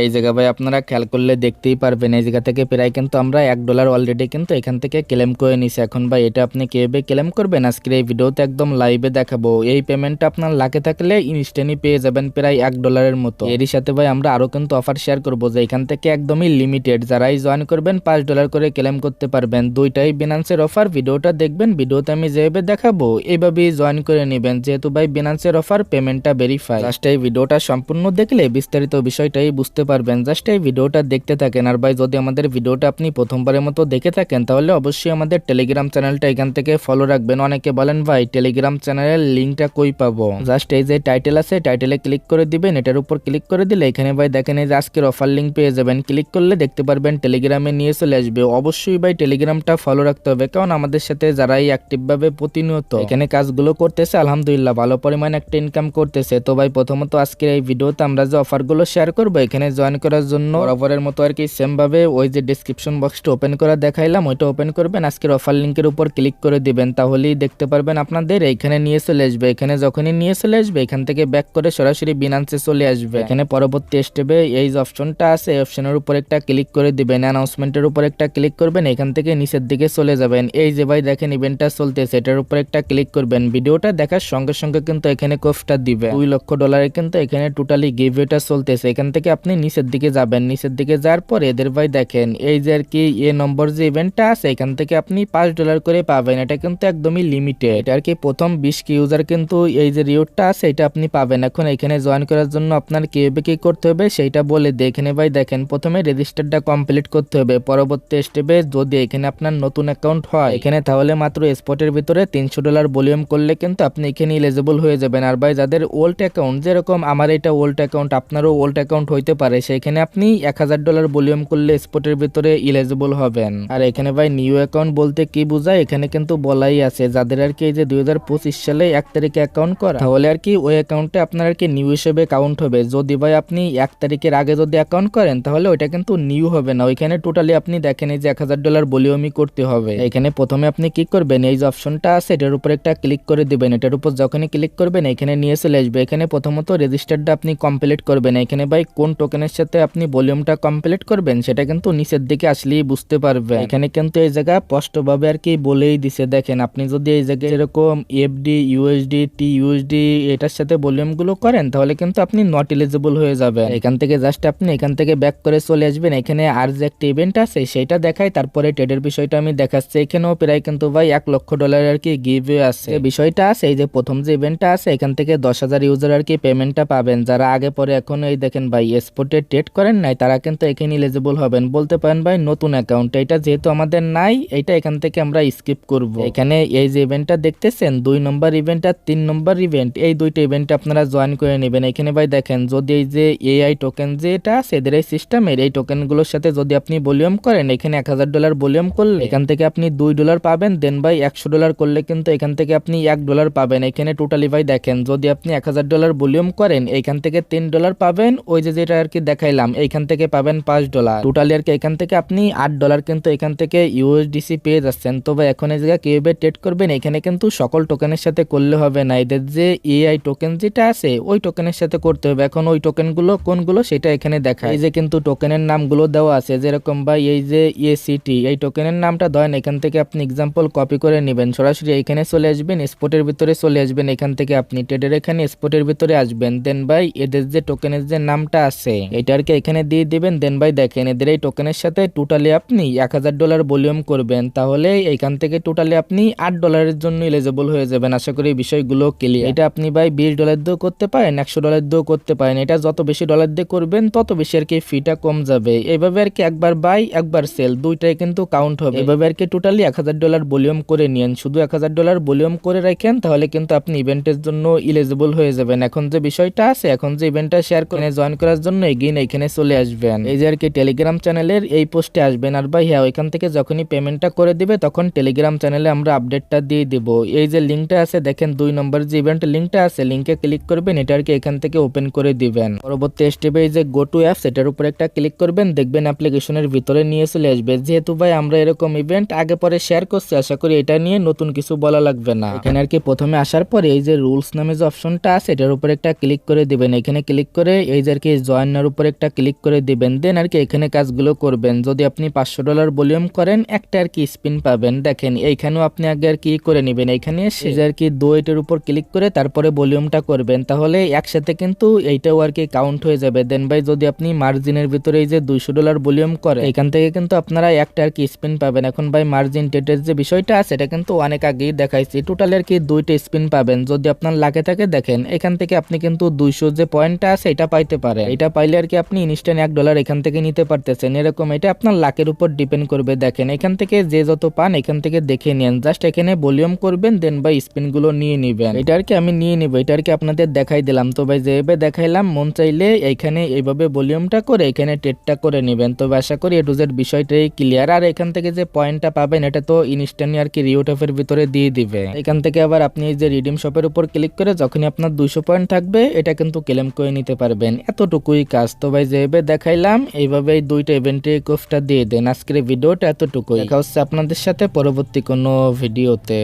এই জায়গা ভাই আপনারা খেয়াল করলে দেখতেই পারবেন এই জায়গা থেকে প্রায় কিন্তু আমরা $1 অলরেডি কিন্তু এখান থেকে ক্লেম করে নিছি। এখন ভাই এটা আপনি কিভাবে ক্লেম করবেন আজকের এই ভিডিওতে একদম লাইভে দেখাবো। এই পেমেন্টটা আপনার লাখে থাকলে ইনস্ট্যান্টই পেয়ে যাবেন প্রায় $1 মতো। এরই সাথে ভাই আমরা আরো কিন্তু অফার শেয়ার করবো যে এখান থেকে একদমই লিমিটেড, যারাই জয়েন করবেন $5 করে ক্লেম করতে পারবেন। দুইটাই বিনান্সের অফার, ভিডিওটা দেখবেন, ভিডিওতে আমি যেভাবে দেখাবো এইভাবেই জয়েন করে নেবেন। যেহেতু ভাই বিনান্সের অফার, পেমেন্টটা ভেরিফাই। জাস্ট এই ভিডিওটা সম্পূর্ণ দেখলে বিস্তারিত বিষয়টাই বুঝতে পারবেন। জাস্ট এই ভিডিওটা দেখতে থাকেন। আর ভাই যদি আমাদের ভিডিওটা আপনি প্রথমবারের মতো দেখে থাকেন তাহলে অবশ্যই আমাদের টেলিগ্রাম চ্যানেলটা এখান থেকে ফলো রাখবেন। অনেকে বলেন ভাই টেলিগ্রাম চ্যানেলের লিঙ্কটা কই পাবো? জাস্ট এই যে টাইটেল আছে, টাইটেলে ক্লিক করে দিবেন। এটার উপর ক্লিক করে দিলে এখানে ভাই দেখেন এই যে আজকের অফার লিঙ্ক পেয়ে যাবেন। ক্লিক করলে দেখতে পারবেন টেলিগ্রামে নিয়ে চলে আসবে। অবশ্যই ভাই টেলিগ্রামটা ফলো রাখতে হবে, কারণ আমাদের সাথে যারাই অ্যাক্টিভ ভাবে প্রতিনিয়ত এখানে কাজগুলো করতেছে আলহামদুলিল্লাহ ভালো পরিমাণ একটা ইনকাম করতেছে। তো ভাই প্রথমত আজকের এই ভিডিওতে আমরা যে অফারগুলো শেয়ার করবো এখানে জয়েন করার জন্য বরাবরের মতো আর কি সেম ভাবে ওই যে ডেসক্রিপশন বক্সটা ওপেন করা দেখাইলাম ওইটা ওপেন করবেন। আজকের অফার লিঙ্কের উপর ক্লিক করে দিবেন, তাহলেই দেখতে পারবেন আপনাদের এখানে নিয়ে চলে আসবে। এখানে যখনই নিয়ে চলে আসবে এখান থেকে ব্যাক করে সরাসরি বিনান্সে চলে আসবে। এখানে পরবর্তী স্টেপে এই যে অপশনটা আছে এই অপশনের উপর একটা ক্লিক করে দিবেন, অ্যানাউন্সমেন্টের উপর একটা ক্লিক করবেন, এখান থেকে নিচের দিকে চলে যাবেন। এই যে ভাই দেখেন ইভেন্টটা চলতেছে এটার উপর একটা ক্লিক করবেন। ভিডিওটা দেখার সঙ্গে সঙ্গে কিন্তু এখানে কোফটা দিবে $2 লক্ষ কিন্তু এখানে টোটালি গিভওয়েটা চলতেছে। এখান থেকে আপনি নিচের দিকে যাবেন, নিচের দিকে যাওয়ার পর এদের ভাই দেখেন এই যে আর কি এ নম্বর যে ইভেন্টটা আছে এখান থেকে আপনি $5 করে পাবেন। এটা কিন্তু একদমই লিমিটেড। এটা আর কি প্রথম 20 ইউজার কিন্তু এই যে রিওয়ার্ডটা আছে এটা আপনি পাবেন। এখন এখানে জয়েন করার জন্য আপনার কিভাবে কি করতে হবে সেটা বলে দিয়ে এখানে ভাই দেখেন প্রথমে রেজিস্টারটা কমপ্লিট করতে হবে। পরবর্তী স্টেপে যদি এখানে আপনার নতুন অ্যাকাউন্ট হয় এখানে তাহলে মাত্র স্পটের ভিতরে $300 ভলিউম করলে কিন্তু আপনি এখানে এলিজিবল হয়ে যাবেন। আর ভাই যাদের ওল্ড অ্যাকাউন্ট, যেরকম আমার এটা ওল্ড অ্যাকাউন্ট আপনারও ওল্ড অ্যাকাউন্ট হইতে পারে, সেখানে আপনি $1000 ভলিউম করলে স্পটের ভিতরে এলিজিবল হবেন। আর এখানে ভাই নিউ অ্যাকাউন্ট বলতে কি বোঝায় এখানে কিন্তু বলাই আছে যাদের আর কি এই যে 2025 সালে 1 তারিখে অ্যাকাউন্ট করা তাহলে আর কি ওই অ্যাকাউন্টে আপনার আর কি নিউ হিসেবে কাউন্ট হবে। যদি ভাই আপনি 1 তারিখের আগে যদি অ্যাকাউন্ট করেন তাহলে ওইটা কিন্তু নিউ হবে না। ওইখানে টোটালি আপনি দেখেন এই যে $1000 ভলিউমই করতে হবে। এখানে প্রথমে আপনি কি করবেন এই যে অপশনটা আছে এটার উপর একটা ক্লিক করে দিবেন। এটার উপর যখনই ক্লিক করবেন এখানে নিয়ে চলে আসবে। এখানে প্রথমত রেজিস্টারটা আপনি কমপ্লিট করবেন। এখানে ভাই কোন টোকেনের সাথে আপনি ভলিউমটা কমপ্লিট করবেন সেটা কিন্তু নিচের দিকে আসলেই বুঝতে পারবেন। এখানে কিন্তু এই জায়গা স্পষ্টভাবে আর কি বলেই দিছে। দেখেন আপনি যদি এই জায়গায় এরকম এফডি, ইউএসডি, টিইউএসডি এটার সাথে ভলিউম গুলো করেন তাহলে কিন্তু আপনি নট এলিজিবল হয়ে যাবেন। এখান থেকে জাস্ট আপনি এখান থেকে ব্যাক করে চলে আসবেন। এখানে আর যে একটা ইভেন্ট আছে সেটা দেখায়, তারপরে ট্রেডের বিষয়টা আমি দেখাচ্ছি। এখানেও প্রায় কিন্তু ভাই $1 লক্ষ আর কি গিভওয়ে আছে। বিষয়টা আছে এই যে প্রথম যে ইভেন্টটা আছে এখান থেকে 10,000 ইউজার আর কি পেমেন্টটা পাবেন। যারা আগে পরে এখন এই দেখেন ভাই স্পটে ট্রেড করেন নাই তারা কিন্তু এখানে এলিজিবল হবেন। বলতে পারেন ভাই নতুন অ্যাকাউন্ট, এটা যেহেতু আমাদের নাই এটা এখান থেকে আমরা স্কিপ করব। এখানে এই যে ইভেন্টটা দেখতেছেন 2 নম্বর ইভেন্ট আর 3 নম্বর ইভেন্ট, এই দুইটা ইভেন্টে আপনারা জয়েন করে নেবেন। এখানে ভাই দেখেন যদি এই যে এআই টোকেন যেটা আছে এদের এই সিস্টেমের এই টোকেনগুলোর সাথে যদি আপনি ভলিউম করেন এখানে $1000 ভলিউম করলে এখান থেকে আপনি $2 পাবেন। দেন ভাই $100 করলে কিন্তু এখান থেকে আপনি $1 পাবেন। এখানে টোটালি ভাই দেখেন যদি আপনি $1000 ভলিউম করেন এইখান থেকে $3 পাবেন। ওই যে যেটা আর কি দেখাইলাম এইখান থেকে পাবেন $5। টোটালি আর কি এখান থেকে আপনি $8 কিন্তু এখান থেকে ইউএসডিসি পেয়ে যাচ্ছেন। তো ভাই এখন এই জায়গায় কিভাবে ট্রেড করবেন এখানে কিন্তু সকল টোকেনের সাথে করলে হবে না, এদের যে এআই টোকেন যেটা আছে ওই টোকেনের সাথে করতে হবে। এখন ওই টোকেনগুলো কোনগুলো সেটা এখানে দেখায়। এই যে কিন্তু টোকেনের নামগুলো দেওয়া আছে, যেরকম ভাই এই যে এসিটি এই টোকেনের নামটা ধরেন এখান থেকে আপনি এক্সাম্পল কপি করে নেবেন, সরাসরি এখানে চলে আসবেন, স্পটের ভিতরে চলে আসবেন। এখান থেকে আপনি ট্রেডের এখানে স্পটের ভিতরে আসবেন। দেন ভাই এদের যে টোকেনের যে নামটা আছে এটা আর কি এখানে দিয়ে দিবেন। দেন ভাই দেখেন এদের এই টোকেনের সাথে টোটালি আপনি $1000 ভলিউম করবেন, তাহলে এইখান থেকে টোটালি আপনি $8 জন্য এলিজিবল হয়ে যাবেন। আশা করি বিষয়গুলো ক্লিয়ার। এটা আপনি ভাই $20 দিয়েও করতে পারেন, $100 দিয়েও করতে পারেন। এটা যত বেশি ডলার দিয়ে করবেন তত বেশি আর কি ফিটা কম যাবে। এইভাবে আর কি একবার বাই একবার সেল দুইটাই কিন্তু কাউন্ট হবে। এইভাবে আর কি টোটালি $1000 ভলিউম করে নিয়েন। শুধু $1000 ভলিউম করে রাখেন তাহলে কিন্তু আপনি ইভেন্টের জন্য এলিজিবল হয়ে যাবেন। এখন যে বিষয়টা আছে, এখন যে ইভেন্টটা শেয়ার করে জয়েন করার জন্য এগিয়ে এখানে চলে আসবেন। এই যে আর কি টেলিগ্রাম চ্যানেলের এই পোস্টে আসবেন। আর ভাই হ্যাঁ ওইখান থেকে যখনই পেমেন্টটা করে দিবে তখন টেলিগ্রাম চ্যানেলে আমরা আপডেটটা দিয়ে দিব। এই যে লিঙ্কটা আছে দেখেন 2 নম্বর যে ইভেন্ট লিঙ্কটা আছে লিঙ্কে ক্লিক করবেন, এটা আর কি এখান থেকে ওপেন করে দিবেন। পরবর্তী স্টেপে এই যে গো টু অ্যাপস এটার উপর একটা ক্লিক করবেন, দেখবেন অ্যাপ্লিকেশনের ভিতরে নিয়ে চলে আসবে। যেহেতু ভাই আমরা এরকম ইভেন্ট আগে পরে শেয়ার করছি আশা করি এটা নিয়ে নতুন কিছু বলা লাগবে না। এখানে আর কি প্রথমে আসার পরে এই যে রুলস নামে যে অপশনটা আছে এটার উপর একটা ক্লিক করে দিবেন। এখানে ক্লিক করে এই যে আর কি জয়েনের উপর একটা ক্লিক করে দিবেন, দেন আর কি এখানে কাজগুলো করবেন। যদি আপনি $500 ভলিউম করেন একটা আর কি স্পিন পাবেন। দেখেন এইখানেও আপনি আগে আর কি করে নেবেন, এখানে এসে আর কি দুইটার উপর ক্লিক করে তারপরে ভলিউমটা করবেন, তাহলে একসাথে কিন্তু এইটাও আর কি কাউন্ট হয়ে যাবে। দেন ভাই যদি আপনি মার্জিনের ভিতরে এই যে $200 ভলিউম করেন এখান থেকে কিন্তু আপনারা একটা আর কি স্পিন পাবেন। এখন ভাই মার্জিন টেটের যে বিষয়টা আছে এটা কিন্তু অনেক আগেই দেখাইছি, টোটাল আর কি 2টা স্পিন পাবেন। যদি আপনার লাগে থাকে দেখেন এখান থেকে আপনি কিন্তু 200 যে পয়েন্টটা আছে এটা পাইতে পারেন। এটা পাইলে আর কি আপনি ইনস্ট্যান্ট $1 এখান থেকে নিতে পারতেছেন। এরকম এটা আপনার লাকের উপর ডিপেন্ড করবে। দেখেন এখান থেকে যে যত পান এখান থেকে দেখে নেন, জাস্ট এখানে ভলিউম করবেন, দেন ভাই স্পিন গুলো নিয়ে নিবেন। এটা আর কি আমি নিয়ে নিব, এটা আর কি আপনাদের দেখাই দিলাম। তো ভাই যেভাবে দেখাইলাম মন চাইলে এইখানে এইভাবে ভলিউমটা করে এখানে টেটটা করে নেবেন। তবে আশা করি এ টু জেড বিষয়টাই ক্লিয়ার। আর এখান থেকে যে পয়েন্টটা পাবেন এটা তো ইনস্ট্যান্টলি আর কি রিওটফের ভিতরে দিয়ে দিবে। এখান থেকে আবার আপনি এই যে রিডিম শপের উপর ক্লিক করে যখনই আপনার 200 পয়েন্ট থাকবে এটা কিন্তু ক্লেম করে নিতে পারবেন। এতটুকুই কাজ। তো ভাই যেভাবে দেখাইলাম এইভাবে এই 2টা ইভেন্টে কোফটা দিয়ে দেন। আজকের ভিডিওটা এতটুকুই, দেখা হচ্ছে আপনাদের সাথে পরবর্তী কোনো ভিডিওতে।